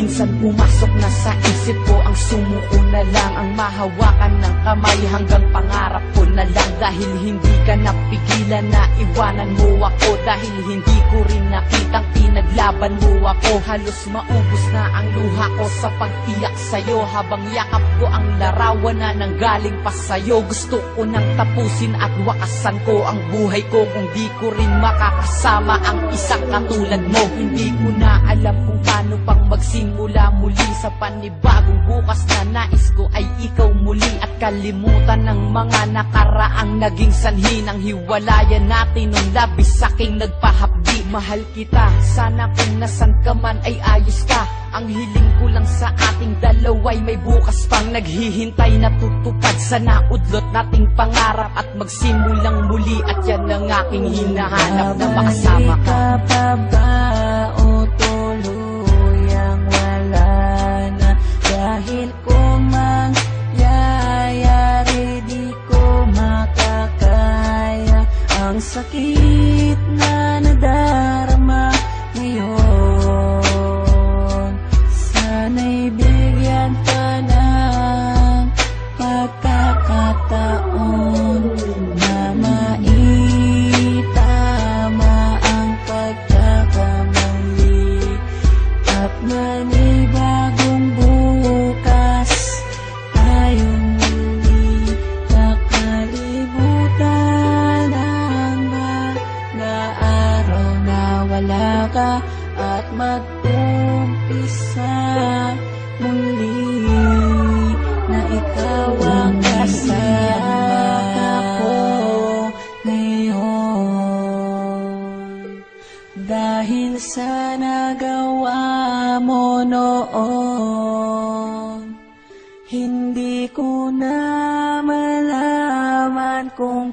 minsan pumasok na sa isip ko ang sumuko na lang, ang mahawakan ng kamay hanggang pangarap ko na lang. Dahil hindi ka napigilan na iwanan mo ako, dahil hindi ko rin nakitang pinaglaban mo ako. Halos maubos na ang luha ko sa pag-iyak sa'yo, habang yakap ko ang larawan na nanggaling pa sa'yo. Gusto ko nang tapusin at wakasan ko ang buhay ko kung di ko rin makakasama ang isang katulad mo. Hindi ko na alam kung paano pang magsimula muli sa panibagong bukas na nais ko ay ikaw muli, at kalimutan ng mga nakaraang naging sanhi ng hiwalayan natin nung labis aking nagpahapdi. Mahal kita, sana kung nasan ka man ay ayos ka. Ang hiling ko lang sa ating dalawa'y may bukas pang naghihintay na tutupad. Sana udlot nating pangarap at magsimulang muli, at yan ang aking hinahanap na makasama ka. Pa ba o tuluyang wala na? Dahil kung mangyayari di ko makakaya ang sakit na nadarama ngayon. Sana'y bigyan ka ng pagkakataon na maitama ang pagkakamali, at manibagong bukas tayong muli nakalimutan ang mga araw na wala ka, at mag-umpisa muli na ikaw ang kasama ko ngayon. Dahil sa nagawa mo noon, hindi ko na malaman kung